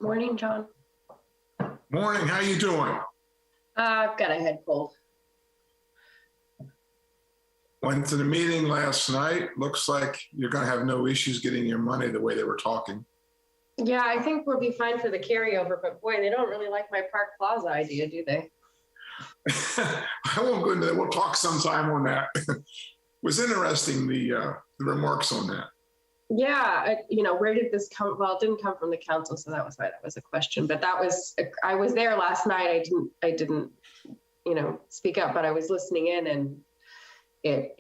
Morning, John. Morning, how you doing? I've got a head cold. Went to the meeting last night. Looks like you're going to have no issues getting your money the way they were talking. Yeah, I think we'll be fine for the carryover, but boy, they don't really like my Park Plaza idea, do they? I won't go into that. We'll talk sometime on that. It was interesting, the remarks on that. Yeah, where did this come? Well, it didn't come from the council, so that was why that was a question. But I was there last night. I didn't, speak up, but I was listening in, and I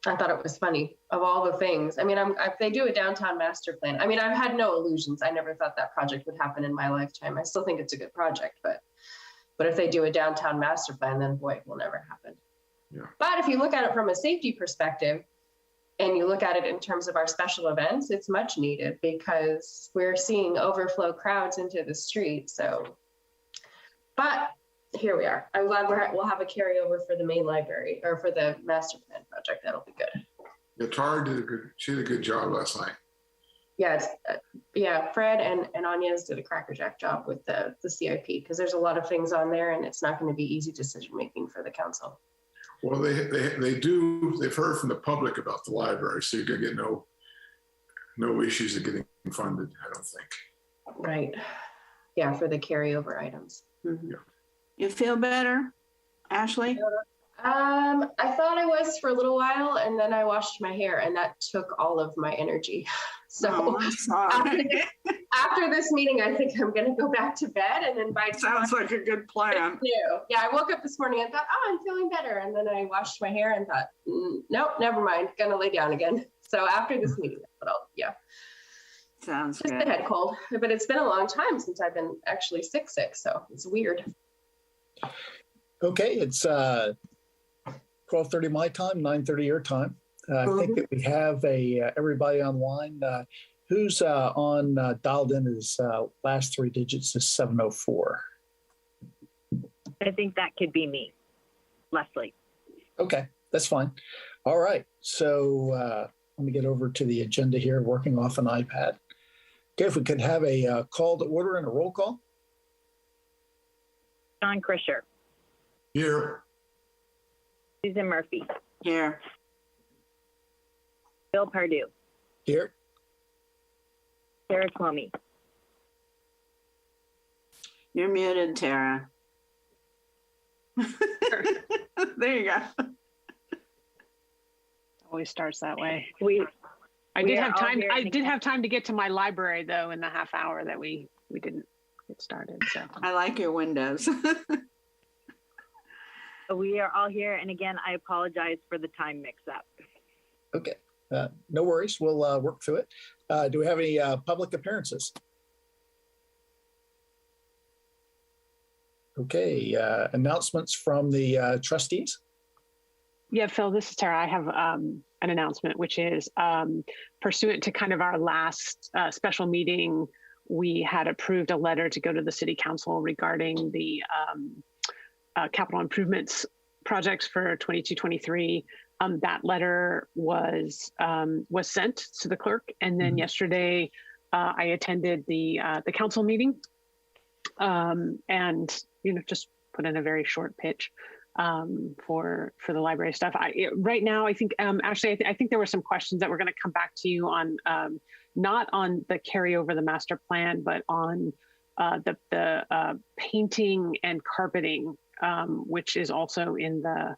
thought it was funny of all the things. I mean, if they do a downtown master plan, I mean, I've had no illusions. I never thought that project would happen in my lifetime. I still think it's a good project, but if they do a downtown master plan, then boy, it will never happen. Yeah. But if you look at it from a safety perspective, and you look at it in terms of our special events, it's much needed because we're seeing overflow crowds into the street. So, but here we are. I'm glad we'll have a carryover for the main library or for the master plan project. That'll be good. Yeah, Tara she did a good job last night. Yeah, Fred and Anya's did a crackerjack job with the CIP because there's a lot of things on there and it's not going to be easy decision-making for the council. Well, they've heard from the public about the library, so you're going to get no issues of getting funded, I don't think. Right. Yeah, for the carryover items. Mm-hmm. Yeah. You feel better, Ashley? I thought I was for a little while, and then I washed my hair, and that took all of my energy. So after this meeting, I think I'm going to go back to bed, and then by sounds like a good plan. Yeah, I woke up this morning and thought, oh, I'm feeling better, and then I washed my hair and thought, nope, never mind, gonna lay down again. So after this meeting, Sounds just good. a head cold, but it's been a long time since I've been actually sick, so it's weird. Okay, it's 12:30 my time, 9:30 your time. I think that we have everybody online. Who's dialed in is last three digits is 704. I think that could be me, Leslie. Okay, that's fine. All right, so let me get over to the agenda here, working off an iPad. Okay, if we could have a call to order and a roll call. John Krischer. Here. Susan Murphy. Here. Bill Pardue. Here. Sarah Clomey. You're muted, Tara. There you go. Always starts that way. I did have time to get to my library though in the half hour that we didn't get started. So I like your windows. We are all here, and again, I apologize for the time mix-up. Okay, no worries. We'll work through it. Do we have any public appearances? Okay, announcements from the trustees. yeah, Phil, this is Tara. I have an announcement, which is pursuant to kind of our last special meeting, we had approved a letter to go to the city council regarding the capital improvements projects for 22-23. That letter was sent to the clerk, and then yesterday I attended the council meeting, and just put in a very short pitch for the library stuff. Right now, I think Ashley, I think there were some questions that we're going to come back to you on, not on the carryover the master plan, but on the painting and carpeting, which is also in a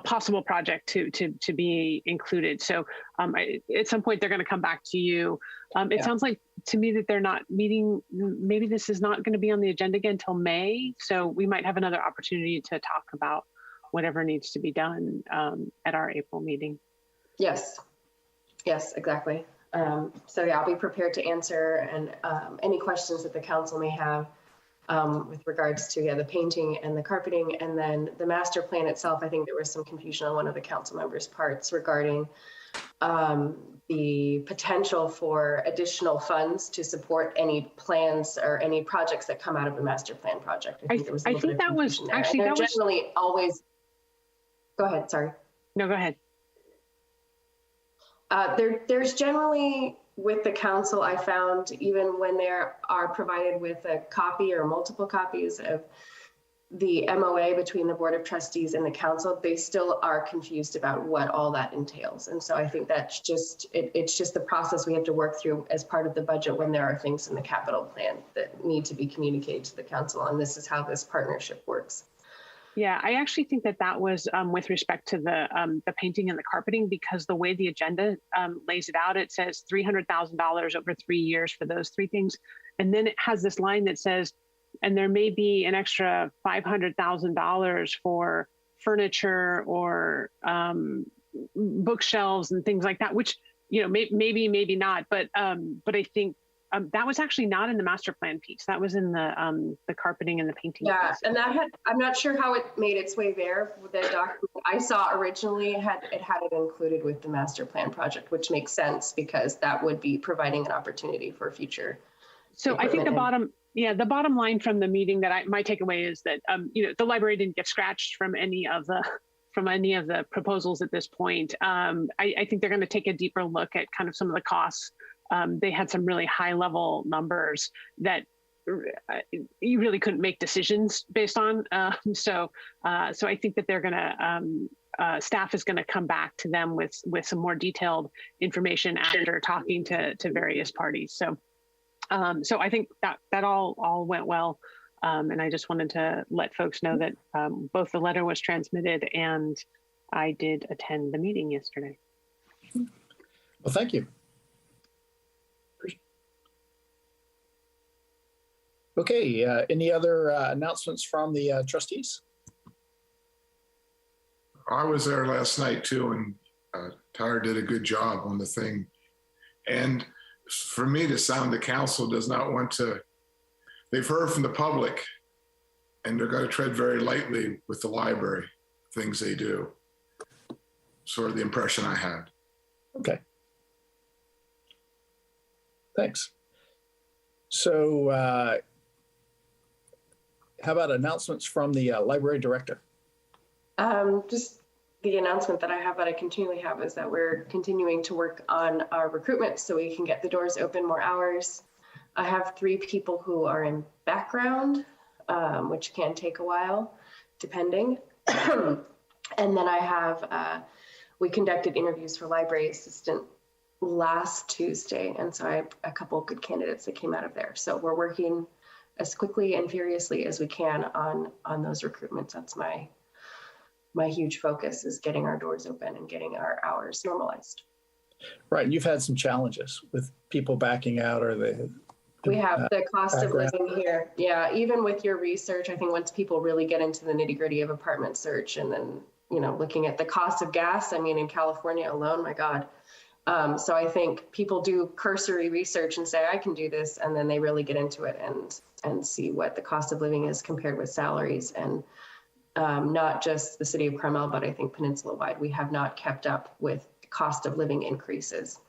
possible project to be included. So at some point they're going to come back to you. It sounds like to me that they're not meeting. Maybe this is not going to be on the agenda again until May. So we might have another opportunity to talk about whatever needs to be done at our April meeting. Yes, exactly. So yeah, I'll be prepared to answer and any questions that the council may have with regards to the painting and the carpeting, and then the master plan itself. I think there was some confusion on one of the council members' parts regarding the potential for additional funds to support any plans or any projects that come out of the master plan project. I think that was actually generally always. Go ahead. Sorry. No, go ahead. There's generally, with the council, I found, even when they are provided with a copy or multiple copies of the MOA between the Board of Trustees and the council, they still are confused about what all that entails. And so I think that's just, it's just the process we have to work through as part of the budget when there are things in the capital plan that need to be communicated to the council. And this is how this partnership works. Yeah, I actually think that was with respect to the painting and the carpeting, because the way the agenda lays it out, it says $300,000 over 3 years for those three things. And then it has this line that says, and there may be an extra $500,000 for furniture or bookshelves and things like that, which, you know, maybe not, but I think that was actually not in the master plan piece. That was in the carpeting and the painting. Yeah, piece. and I'm not sure how it made its way there. The document I saw originally had it included with the master plan project, which makes sense because that would be providing an opportunity for future. So I think the bottom line from the meeting that my takeaway is that you know, the library didn't get scratched from any of the proposals at this point. I think they're going to take a deeper look at kind of some of the costs. They had some really high level numbers that you really couldn't make decisions based on. So I think that they're going to staff is going to come back to them with some more detailed information after talking to various parties. So I think that all went well. And I just wanted to let folks know that both the letter was transmitted and I did attend the meeting yesterday. Well, thank you. Okay, any other announcements from the trustees? I was there last night too, and Tyler did a good job on the thing. And for me to sound the council does not want to, they've heard from the public and they're going to tread very lightly with the library, things they do. Sort of the impression I had. Okay. Thanks. So how about announcements from the library director? Just the announcement that I continually have is that we're continuing to work on our recruitment so we can get the doors open more hours. I have 3 people who are in background, which can take a while, depending. And then I have, we conducted interviews for library assistant last Tuesday. And so I have a couple of good candidates that came out of there. So we're working as quickly and furiously as we can on those recruitments. That's my huge focus, is getting our doors open and getting our hours normalized. Right, and you've had some challenges with people backing out, or we have the cost background. of living here. Yeah, even with your research, I think once people really get into the nitty gritty of apartment search and then, you know, looking at the cost of gas, I mean, in California alone, my God. So I think people do cursory research and say, I can do this. And then they really get into it and see what the cost of living is compared with salaries. And not just the city of Carmel, but I think peninsula-wide, we have not kept up with cost of living increases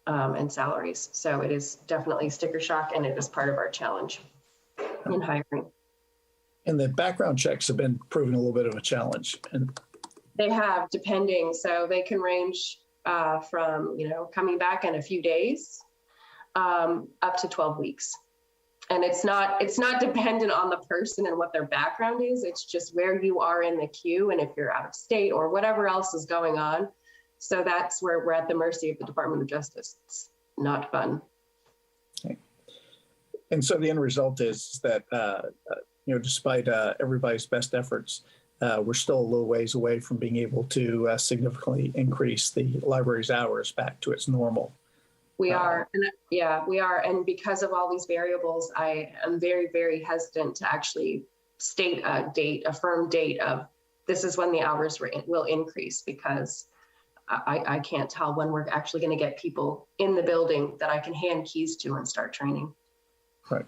and salaries. So it is definitely sticker shock, and it is part of our challenge in hiring. And the background checks have been proving a little bit of a challenge. And they have, depending. So they can range from, you know, coming back in a few days up to 12 weeks. And it's not dependent on the person and what their background is. It's just where you are in the queue and if you're out of state or whatever else is going on. So that's where we're at the mercy of the Department of Justice. It's not fun. Okay. And so the end result is that, you know, despite everybody's best efforts, we're still a little ways away from being able to significantly increase the library's hours back to its normal. We are, and yeah, we are. And because of all these variables, I am very, very hesitant to actually state a firm date of this is when the hours will increase, because I can't tell when we're actually going to get people in the building that I can hand keys to and start training. Right.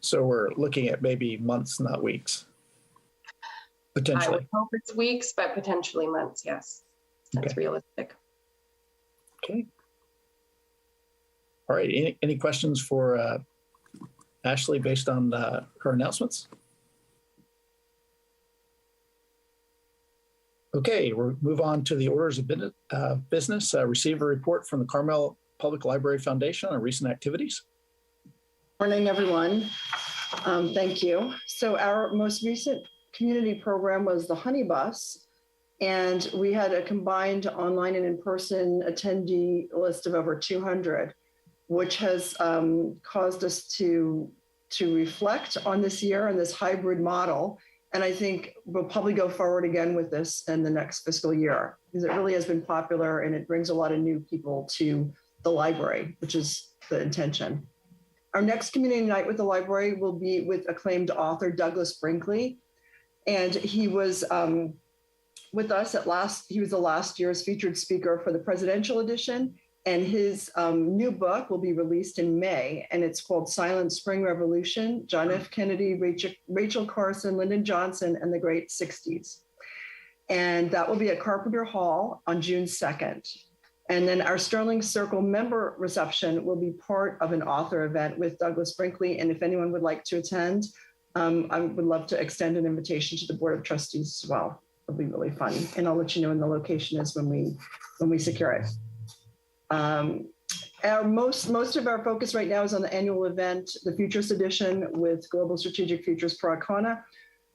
So we're looking at maybe months, not weeks. Potentially. I would hope it's weeks, but potentially months. Yes, that's realistic. Okay. All right. Any questions for Ashley based on her announcements? Okay, we'll move on to the orders of business. Receive a report from the Carmel Public Library Foundation on recent activities. Morning, everyone. Thank you. So our most recent community program was the Honey Bus, and we had a combined online and in-person attendee list of over 200, which has caused us to reflect on this year and this hybrid model. And I think we'll probably go forward again with this in the next fiscal year, because it really has been popular and it brings a lot of new people to the library, which is the intention. Our next community night with the library will be with acclaimed author Douglas Brinkley. And he was with us he was the last year's featured speaker for the presidential edition. And his new book will be released in May, and it's called Silent Spring Revolution, John F. Kennedy, Rachel Carson, Lyndon Johnson, and the Great 60s. And that will be at Carpenter Hall on June 2nd. And then our Sterling Circle member reception will be part of an author event with Douglas Brinkley. And if anyone would like to attend, I would love to extend an invitation to the Board of Trustees as well. It'll be really fun. And I'll let you know when the location is when we secure it. Most of our focus right now is on the annual event, the Futures Edition with Global Strategic Futures Pro Arcana.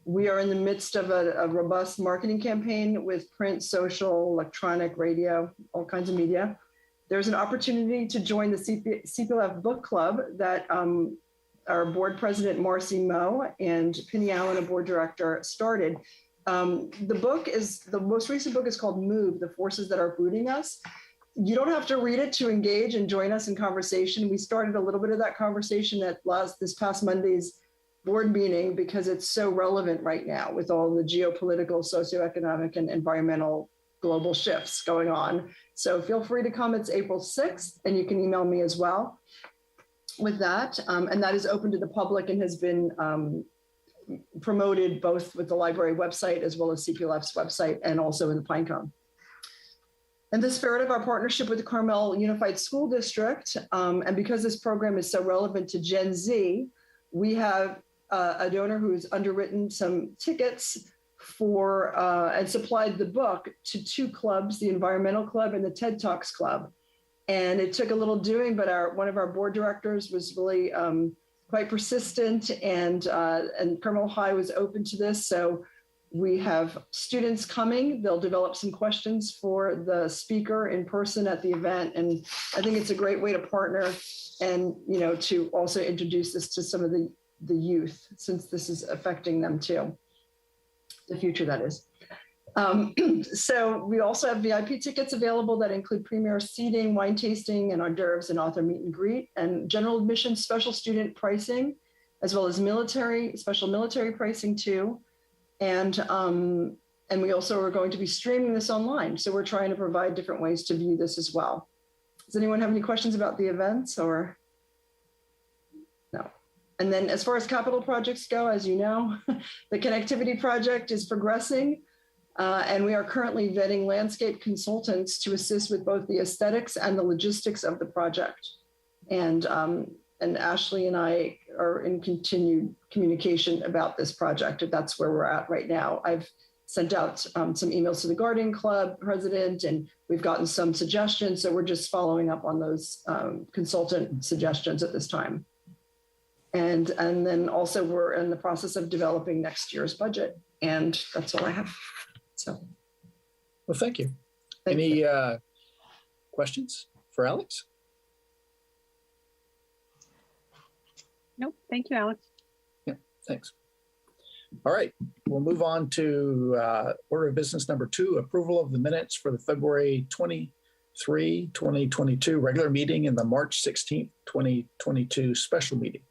We are in the midst of a robust marketing campaign with print, social, electronic, radio, all kinds of media. There's an opportunity to join the CPLF Book Club that our board president, Marcy Moe, and Penny Allen, a board director, started. The most recent book is called Move, The Forces That Are Rooting Us. You don't have to read it to engage and join us in conversation. We started a little bit of that conversation at this past Monday's board meeting because it's so relevant right now with all the geopolitical, socioeconomic, and environmental global shifts going on. So feel free to come. It's April 6th, and you can email me as well with that. And that is open to the public and has been promoted both with the library website as well as CPLF's website and also in the Pinecone. In the spirit of our partnership with the Carmel Unified School District, and because this program is so relevant to Gen Z, we have a donor who's underwritten some tickets for and supplied the book to two clubs, the Environmental Club and the TED Talks Club. And it took a little doing, but one of our board directors was really quite persistent, and Carmel High was open to this. So we have students coming. They'll develop some questions for the speaker in person at the event. And I think it's a great way to partner and, to also introduce this to some of the youth, since this is affecting them too, the future that is. So we also have VIP tickets available that include premier seating, wine tasting, and hors d'oeuvres and author meet and greet, and general admission special student pricing, as well as special military pricing too. And we also are going to be streaming this online. So we're trying to provide different ways to view this as well. Does anyone have any questions about the events or no? And then as far as capital projects go, as you know, the connectivity project is progressing. And we are currently vetting landscape consultants to assist with both the aesthetics and the logistics of the project. And Ashley and I are in continued communication about this project, if that's where we're at right now. I've sent out some emails to the Garden Club president, and we've gotten some suggestions. So we're just following up on those consultant suggestions at this time. And then also we're in the process of developing next year's budget. And that's all I have. So. Well, thank you. Thank Any you. Questions for Alex? Nope. Thank you, Alex. Yeah, thanks. All right, we'll move on to order of business number 2, approval of the minutes for the February 23, 2022 regular meeting and the March 16th, 2022 special meeting.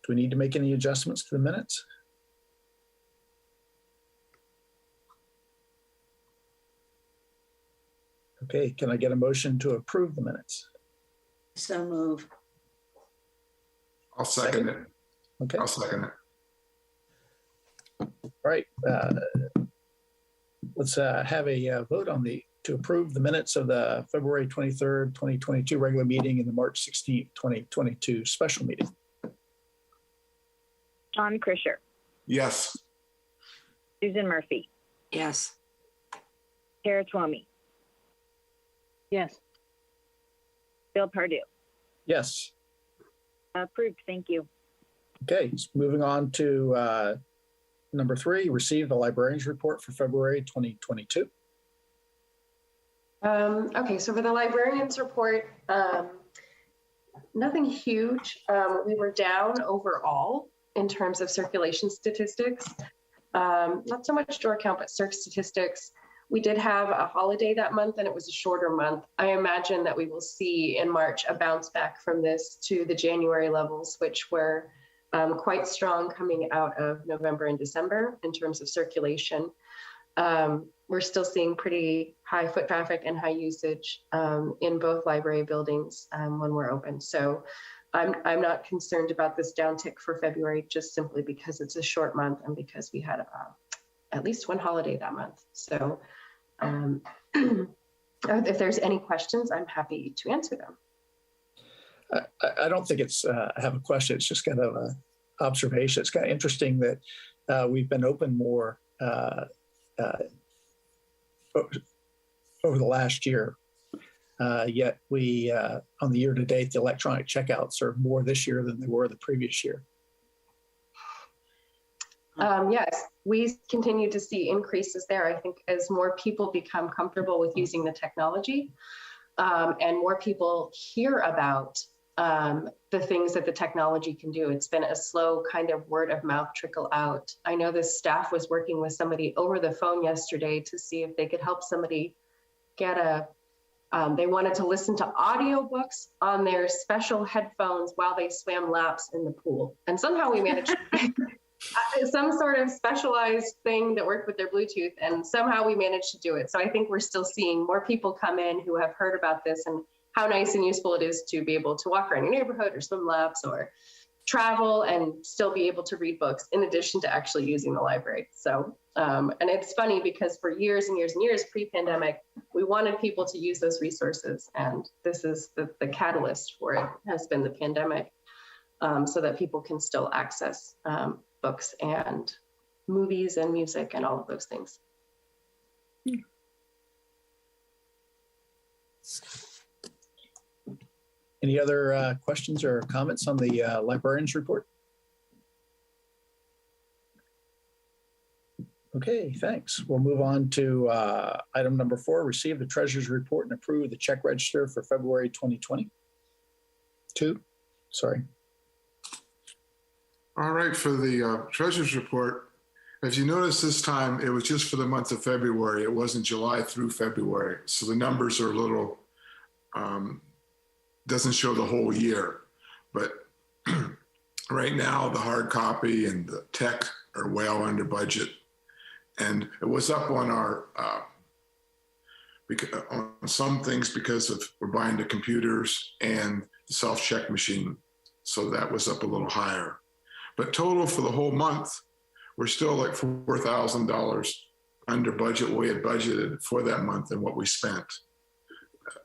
Do we need to make any adjustments to the minutes? Okay, can I get a motion to approve the minutes? So move. I'll second it. Okay, I'll second it. all right. Let's have a vote on to approve the minutes of the February 23rd, 2022 regular meeting and the March 16th, 2022 special meeting. John Krischer, Yes. Susan Murphy, Yes. Tara Twomey, Yes. Bill Pardue. Yes. Approved. Thank you. Okay, so moving on to number 3, receive the Librarians Report for February 2022. Okay, so for the Librarians Report, nothing huge. We were down overall in terms of circulation statistics. Not so much door count, but circ statistics. We did have a holiday that month and it was a shorter month. I imagine that we will see in March a bounce back from this to the January levels, which were quite strong coming out of November and December in terms of circulation. We're still seeing pretty high foot traffic and high usage in both library buildings when we're open. So I'm not concerned about this downtick for February, just simply because it's a short month and because we had at least one holiday that month. So if there's any questions, I'm happy to answer them. I don't think it's, I have a question. It's just kind of an observation. It's kind of interesting that we've been open more over the last year. Yet we, on the year to date, the electronic checkouts are more this year than they were the previous year. Yes, we continue to see increases there. I think as more people become comfortable with using the technology and more people hear about the things that the technology can do. It's been a slow kind of word of mouth trickle out. I know the staff was working with somebody over the phone yesterday to see if they could help somebody get they wanted to listen to audiobooks on their special headphones while they swam laps in the pool. And somehow we managed some sort of specialized thing that worked with their Bluetooth, and somehow we managed to do it. So I think we're still seeing more people come in who have heard about this and how nice and useful it is to be able to walk around your neighborhood or swim laps or travel and still be able to read books in addition to actually using the library. So, and it's funny because for years and years and years pre-pandemic, we wanted people to use those resources. And this is the catalyst for it has been the pandemic, so that people can still access books and movies and music and all of those things. Any other questions or comments on the Librarians Report? Okay, thanks. We'll move on to item number 4, receive the Treasurer's Report and approve the check register for February 2022. Sorry. All right, for the Treasurer's Report, if you notice this time, it was just for the month of February. It wasn't July through February. So the numbers are a little, doesn't show the whole year. But right now, the hard copy and the tech are well under budget. And it was up on our, on some things because of we're buying the computers and the self-check machine. So that was up a little higher. But total for the whole month, we're still like $4,000 under budget, what we had budgeted for that month and what we spent.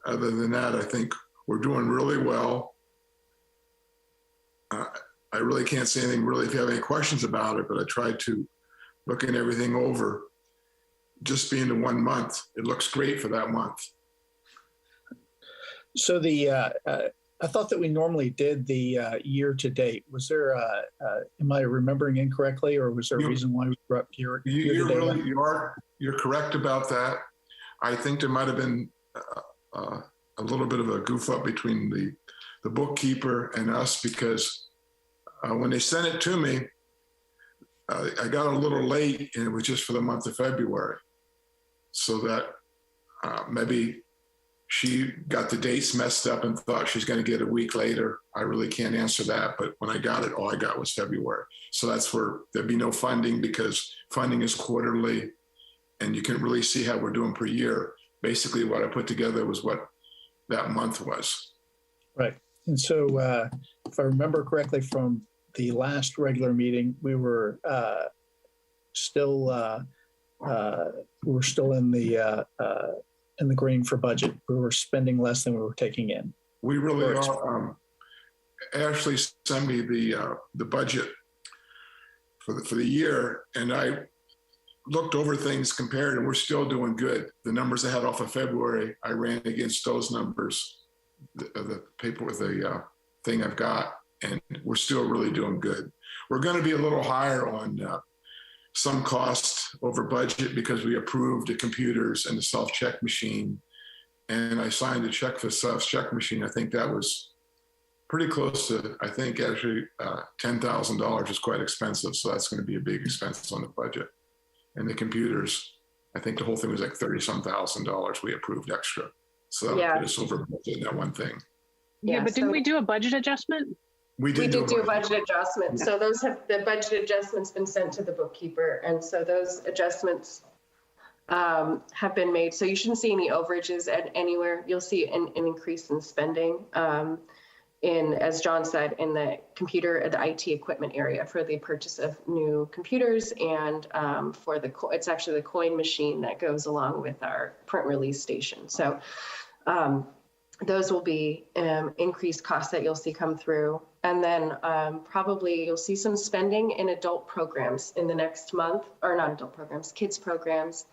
Other than that, I think we're doing really well. I really can't say anything really if you have any questions about it, but I tried to look at everything over. Just being the 1 month, it looks great for that month. So the I thought that we normally did the year to date. Was there, am I remembering incorrectly, or was there a reason why we were up year to date? You're correct about that. I think there might have been a little bit of a goof up between the bookkeeper and us, because when they sent it to me, I got a little late and it was just for the month of February. So that maybe she got the dates messed up and thought she's going to get a week later. I really can't answer that. But when I got it, all I got was February. So that's where there'd be no funding, because funding is quarterly and you can really see how we're doing per year. Basically, what I put together was what that month was. Right. And so if I remember correctly from the last regular meeting, we were still in the green for budget. We were spending less than we were taking in. We really are. Ashley sent me the budget for the year, and I looked over things, compared, and we're still doing good. The numbers I had off of February, I ran against those numbers, the paper with the thing I've got, and we're still really doing good. We're going to be a little higher on some cost over budget because we approved the computers and the self-check machine, and I signed a check for the self-check machine. I think that was pretty close to, I think actually $10,000 is quite expensive. So that's going to be a big expense on the budget. And the computers, I think the whole thing was like $30-some thousand we approved extra. So that put us over budget in that one thing. Yeah, but didn't we do a budget adjustment? We did do a budget adjustment. So the budget adjustments been sent to the bookkeeper. And so those adjustments have been made. So you shouldn't see any overages anywhere. You'll see an increase in spending as John said, in the computer, the IT equipment area for the purchase of new computers and for it's actually the coin machine that goes along with our print release station. So those will be increased costs that you'll see come through. And then probably you'll see some spending in adult programs in the next month, or not adult programs, kids programs,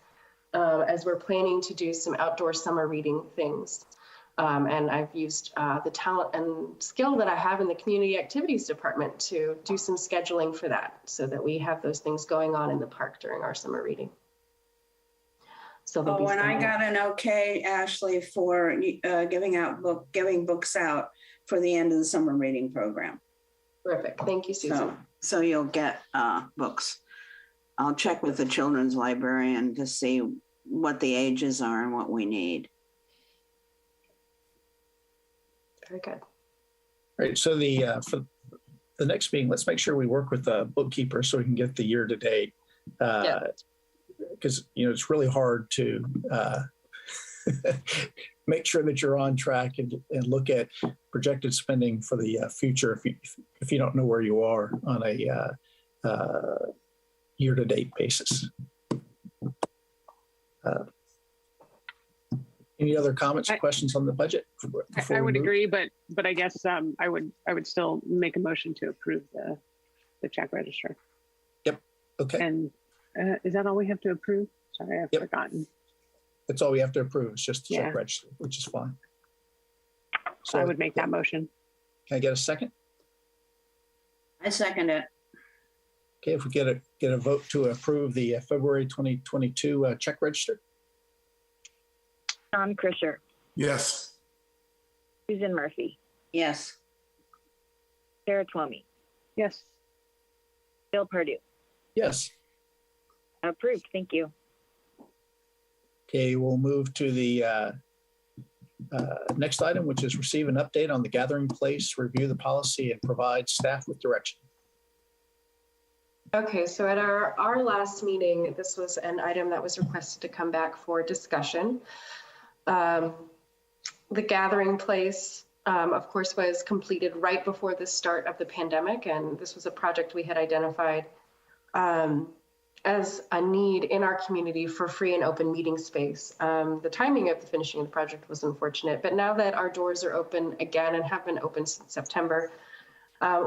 as we're planning to do some outdoor summer reading things. And I've used the talent and skill that I have in the community activities department to do some scheduling for that so that we have those things going on in the park during our summer reading. So when I got an okay, Ashley, for giving books out for the end of the summer reading program. Terrific. Thank you, Susan. So you'll get books. I'll check with the children's librarian to see what the ages are and what we need. Very good. Right. So for the next meeting, let's make sure we work with the bookkeeper so we can get the year to date. Because it's really hard to make sure that you're on track and look at projected spending for the future if you don't know where you are on a year-to-date basis. Any other comments or questions on the budget? I would agree, but I guess I would still make a motion to approve the check register. Yep. Okay. And is that all we have to approve? Sorry, I've forgotten. That's all we have to approve. It's just the check register, which is fine. So I would make that motion. Can I get a second? I second it. Okay, if we get a vote to approve the February 2022 check register. John Krischer, Yes. Susan Murphy, Yes. Sarah Twomey, Yes. Bill Purdue. Yes. Approved. Thank you. Okay, we'll move to the next item, which is receive an update on the gathering place, review the policy, and provide staff with direction. Okay, so at our last meeting, this was an item that was requested to come back for discussion. The gathering place, of course, was completed right before the start of the pandemic, and this was a project we had identified as a need in our community for free and open meeting space. The timing of the finishing of the project was unfortunate, but now that our doors are open again and have been open since September,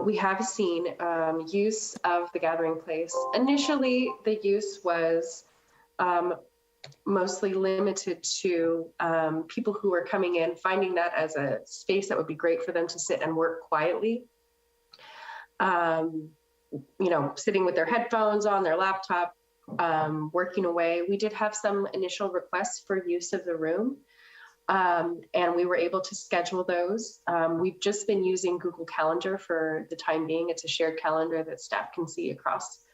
we have seen use of the gathering place. Initially, the use was mostly limited to people who were coming in, finding that as a space that would be great for them to sit and work quietly. Sitting with their headphones on, their laptop, working away. We did have some initial requests for use of the room, and we were able to schedule those. We've just been using Google Calendar for the time being. It's a shared calendar that staff can see across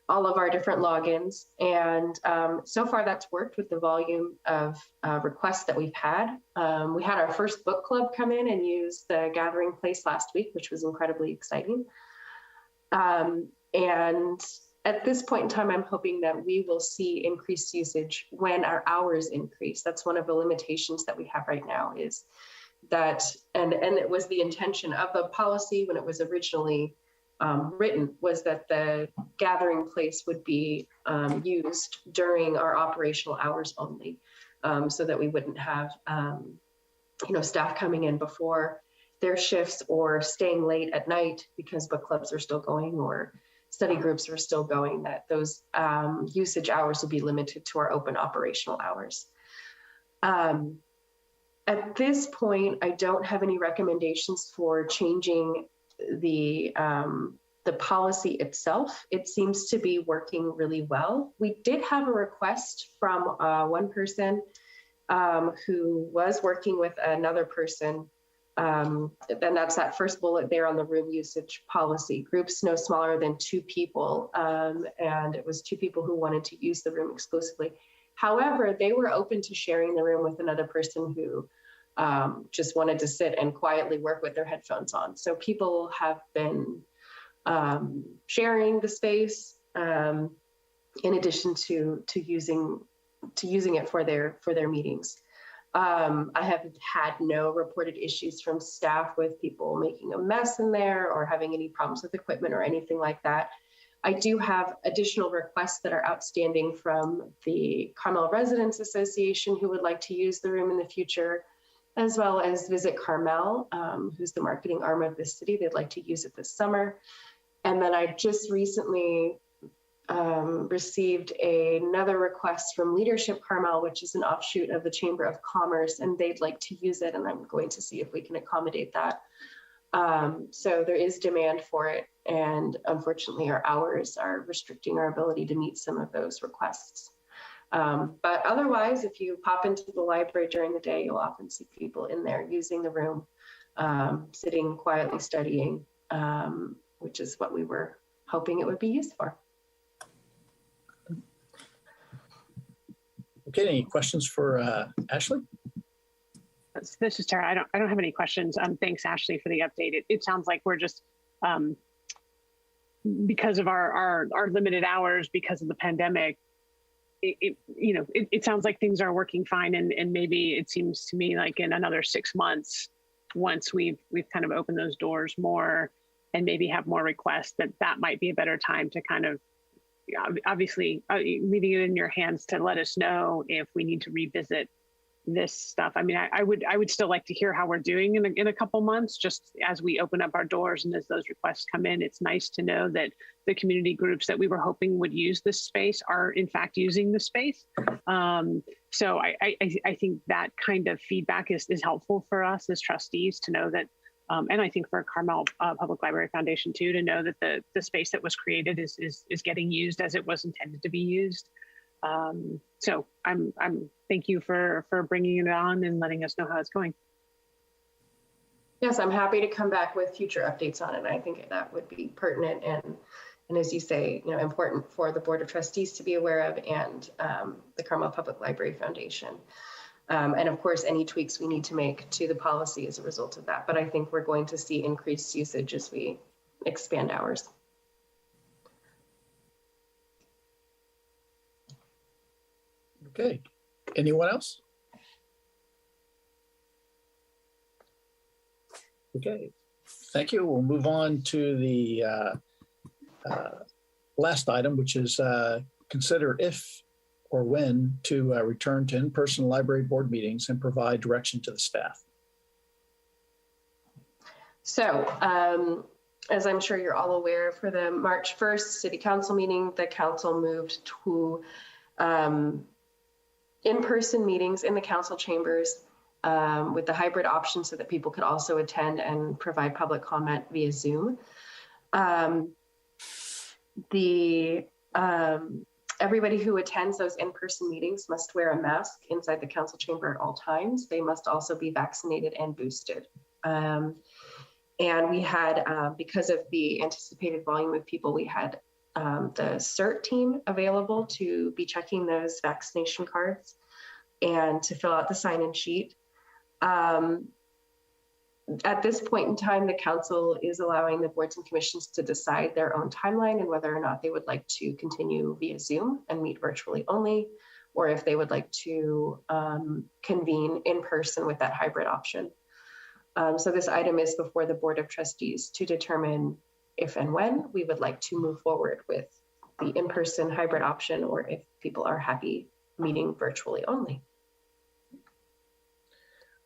all of our different logins. And so far that's worked with the volume of requests that we've had. We had our first book club come in and use the gathering place last week, which was incredibly exciting. And at this point in time, I'm hoping that we will see increased usage when our hours increase. That's one of the limitations that we have right now is that, and it was the intention of the policy when it was originally written, was that the gathering place would be used during our operational hours only, so that we wouldn't have staff coming in before their shifts or staying late at night because book clubs are still going, or study groups were still going, that those usage hours will be limited to our open operational hours. At this point, I don't have any recommendations for changing the policy itself. It seems to be working really well. We did have a request from one person who was working with another person. And that's that first bullet there on the room usage policy. Groups no smaller than 2 people. And it was 2 people who wanted to use the room exclusively. However, they were open to sharing the room with another person who just wanted to sit and quietly work with their headphones on. So people have been sharing the space in addition to using it for their meetings. I have had no reported issues from staff with people making a mess in there or having any problems with equipment or anything like that. I do have additional requests that are outstanding from the Carmel Residents Association who would like to use the room in the future, as well as Visit Carmel, who's the marketing arm of the city. They'd like to use it this summer. And then I just recently received another request from Leadership Carmel, which is an offshoot of the Chamber of Commerce, and they'd like to use it, and I'm going to see if we can accommodate that. So there is demand for it, and unfortunately our hours are restricting our ability to meet some of those requests. But otherwise, if you pop into the library during the day, you'll often see people in there using the room, sitting quietly studying, which is what we were hoping it would be used for. Okay, any questions for Ashley? This is Tara. I don't have any questions. Thanks, Ashley, for the update. It sounds like we're just because of our limited hours because of the pandemic. It sounds like things are working fine, and maybe it seems to me like in another 6 months, once we've kind of opened those doors more and maybe have more requests, that might be a better time to kind of obviously leaving it in your hands to let us know if we need to revisit this stuff. I mean, I would still like to hear how we're doing in a couple months, just as we open up our doors and as those requests come in. It's nice to know that the community groups that we were hoping would use this space are in fact using the space. So I think that kind of feedback is helpful for us as trustees to know that, and I think for Carmel Public Library Foundation too, to know that the space that was created is getting used as it was intended to be used. So I'm thank you for bringing it on and letting us know how it's going. Yes, I'm happy to come back with future updates on it. I think that would be pertinent and as you say, important for the Board of Trustees to be aware of, and the Carmel Public Library Foundation. And of course, any tweaks we need to make to the policy as a result of that. But I think we're going to see increased usage as we expand hours. Okay, anyone else? Okay, thank you. We'll move on to the last item, which is consider if or when to return to in-person library board meetings and provide direction to the staff. So, as I'm sure you're all aware, for the March 1st City Council meeting, the council moved to in-person meetings in the council chambers with the hybrid option so that people could also attend and provide public comment via Zoom. Everybody who attends those in-person meetings must wear a mask inside the council chamber at all times. They must also be vaccinated and boosted. And we had, because of the anticipated volume of people, we had the CERT team available to be checking those vaccination cards and to fill out the sign-in sheet. At this point in time, the council is allowing the boards and commissions to decide their own timeline and whether or not they would like to continue via Zoom and meet virtually only, or if they would like to convene in person with that hybrid option. So this item is before the Board of Trustees to determine if and when we would like to move forward with the in-person hybrid option, or if people are happy meeting virtually only.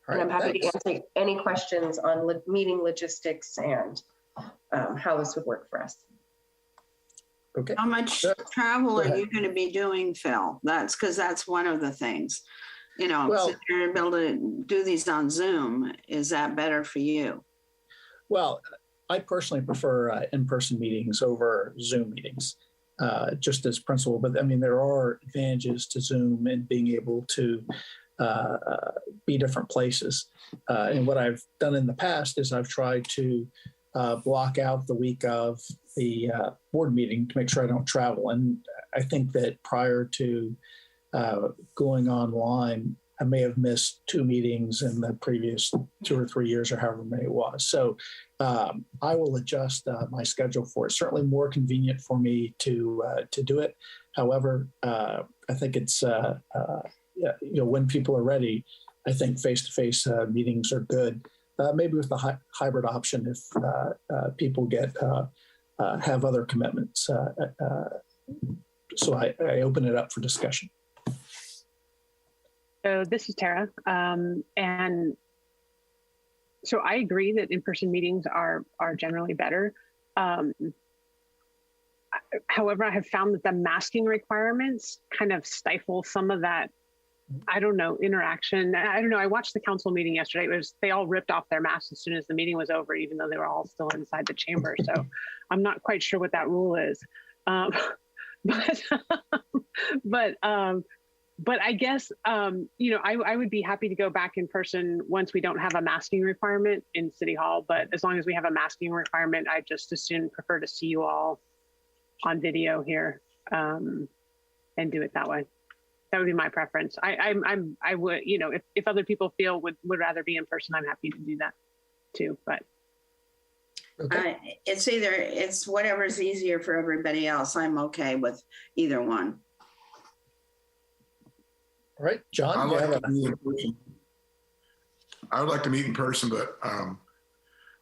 And I'm happy to answer any questions on meeting logistics and how this would work for us. Okay. How much Sure. travel Go are ahead. you going to be doing, Phil? That's because that's one of the things. You know, Well- since you're able to do these on Zoom, is that better for you? Well, I personally prefer in-person meetings over Zoom meetings, just as principle. But I mean, there are advantages to Zoom and being able to be different places. And what I've done in the past is I've tried to block out the week of the board meeting to make sure I don't travel. And I think that prior to going online, I may have missed 2 meetings in the previous 2 or 3 years or however many it was. So I will adjust my schedule for it. Certainly more convenient for me to do it. However, I think it's, when people are ready, I think face-to-face meetings are good. Maybe with the hybrid option if people have other commitments. So I open it up for discussion. So this is Tara. And so I agree that in-person meetings are generally better. However, I have found that the masking requirements kind of stifle some of that, I don't know, interaction. I don't know. I watched the council meeting yesterday. They all ripped off their masks as soon as the meeting was over, even though they were all still inside the chamber. So I'm not quite sure what that rule is. But I guess, I would be happy to go back in person once we don't have a masking requirement in City Hall. But as long as we have a masking requirement, I just as soon prefer to see you all on video here and do it that way. That would be my preference. I would, if other people feel would rather be in person, I'm happy to do that too. But Okay. It's whatever's easier for everybody else. I'm okay with either one. All right, John. I you have like to a- meet in person. I would like to meet in person, but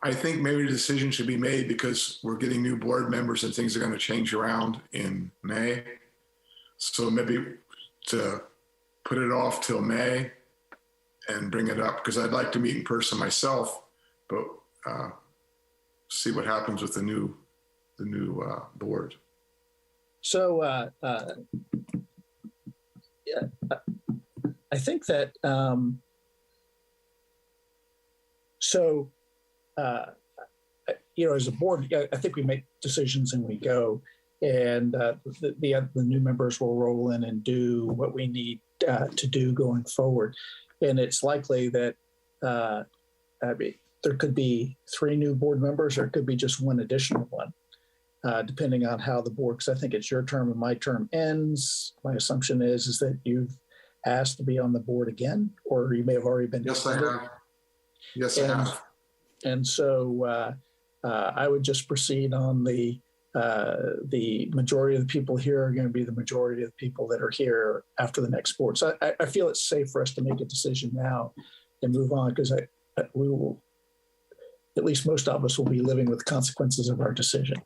I think maybe the decision should be made because we're getting new board members and things are going to change around in May. So maybe to put it off till May and bring it up because I'd like to meet in person myself, but see what happens with the new board. So I think that as a board, I think we make decisions and we go, and the new members will roll in and do what we need to do going forward. And it's likely that there could be 3 new board members, or it could be just 1 additional one, depending on how the board. Because I think it's your term and my term ends. My assumption is that you've asked to be on the board again, or you may have already been. Yes, I have. Yes, I have. And so I would just proceed on the majority of the people here are going to be the majority of the people that are here after the next board. So I feel it's safe for us to make a decision now and move on, because we will, at least most of us will be living with consequences of our decision.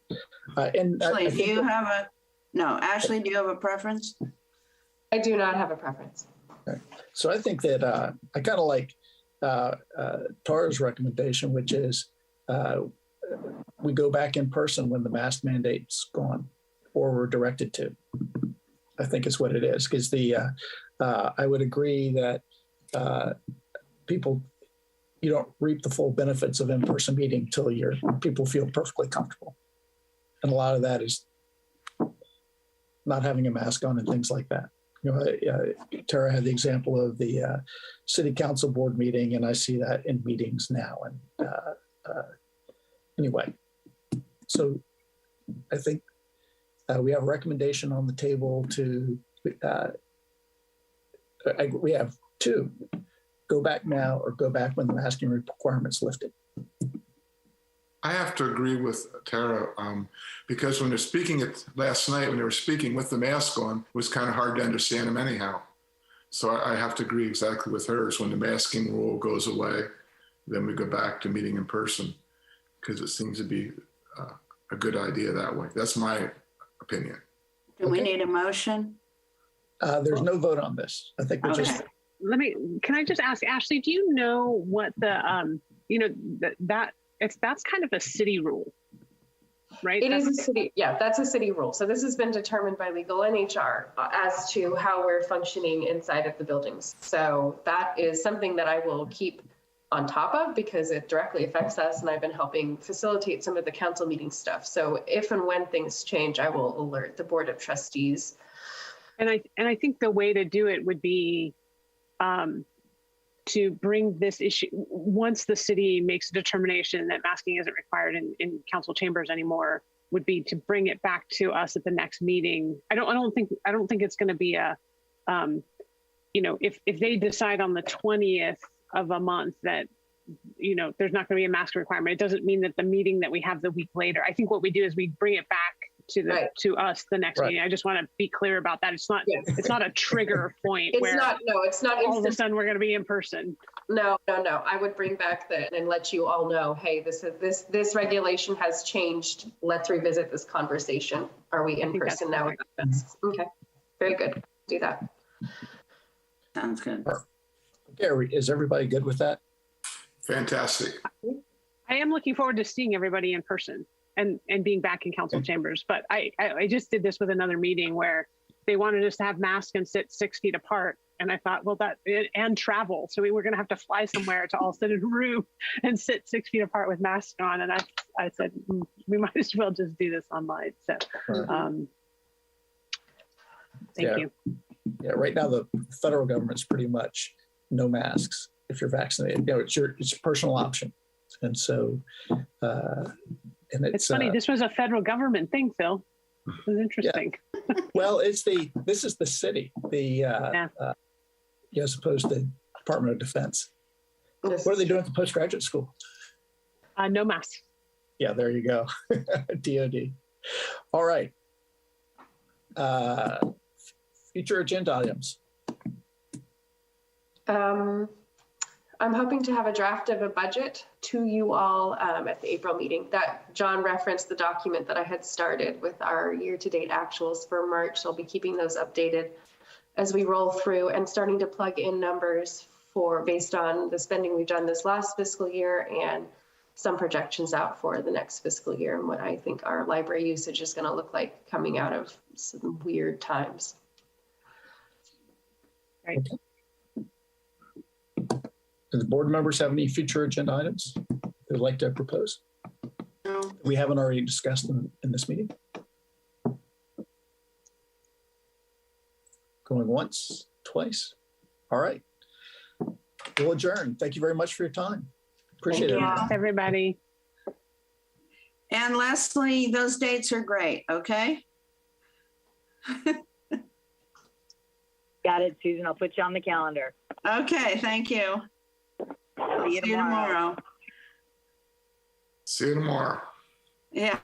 Ashley, do you have a preference? I do not have a preference. Okay. So I think that I kind of like Tara's recommendation, which is we go back in person when the mask mandate's gone, or we're directed to. I think it's what it is, because I would agree that you don't reap the full benefits of in-person meeting until people feel perfectly comfortable. And a lot of that is not having a mask on and things like that. Tara had the example of the city council board meeting, and I see that in meetings now. And anyway, so I think we have a recommendation on the table to, we have 2, go back now or go back when the masking requirement's lifted. I have to agree with Tara because when they're speaking last night, when they were speaking with the mask on, it was kind of hard to understand them anyhow. So I have to agree exactly with hers. When the masking rule goes away, then we go back to meeting in person, because it seems to be a good idea that way. That's my opinion. Do we need a motion? There's no vote on this. I think we're just. Can I just ask, Ashley, do you know what the, that's kind of a city rule. right? It is a city, yeah, that's a city rule. So this has been determined by legal and HR as to how we're functioning inside of the buildings. So that is something that I will keep on top of because it directly affects us, and I've been helping facilitate some of the council meeting stuff. So if and when things change, I will alert the Board of Trustees. And I think the way to do it would be to bring this issue, once the city makes a determination that masking isn't required in council chambers anymore, would be to bring it back to us at the next meeting. I don't think it's going to be a, if they decide on the 20th of a month that, there's not going to be a mask requirement, it doesn't mean that the meeting that we have the week later. I think what we do is we bring it back to us the next meeting. I just want to be clear about that. It's not it's not a trigger point where it's not all of a sudden we're going to be in person. No. I would bring back and let you all know, hey, this regulation has changed. Let's revisit this conversation. Are we in person now? Okay, very good. Do that. Sounds good. Gary, is everybody good with that? Fantastic. I am looking forward to seeing everybody in person and being back in council chambers. But I just did this with another meeting where they wanted us to have masks and sit 6 feet apart. And I thought, well, and travel. So we were going to have to fly somewhere to all sit in a room and sit 6 feet apart with masks on. And I said, we might as well just do this online. So thank you. Yeah, right now the federal government's pretty much no masks if you're vaccinated. It's your personal option. And so, and it's funny. This was a federal government thing, Phil. It was interesting. Yeah. Well, this is the city, as opposed to Department of Defense. What are they doing at the postgraduate school? No masks. Yeah, there you go. DOD. All right. Future agenda items. I'm hoping to have a draft of a budget to you all at the April meeting. That John referenced the document that I had started with our year-to-date actuals for March. So I'll be keeping those updated as we roll through and starting to plug in numbers based on the spending we've done this last fiscal year and some projections out for the next fiscal year and what I think our library usage is going to look like coming out of some weird times. Right. Okay. Do the board members have any future agenda items they'd like to propose? No. We haven't already discussed in this meeting. Going once, twice. All right. We'll adjourn. Thank you very much for your time. Appreciate it. Thanks, everybody. And lastly, those dates are great, okay? Got it, Susan. I'll put you on the calendar. Okay, thank you. See you tomorrow. See you tomorrow. Yeah.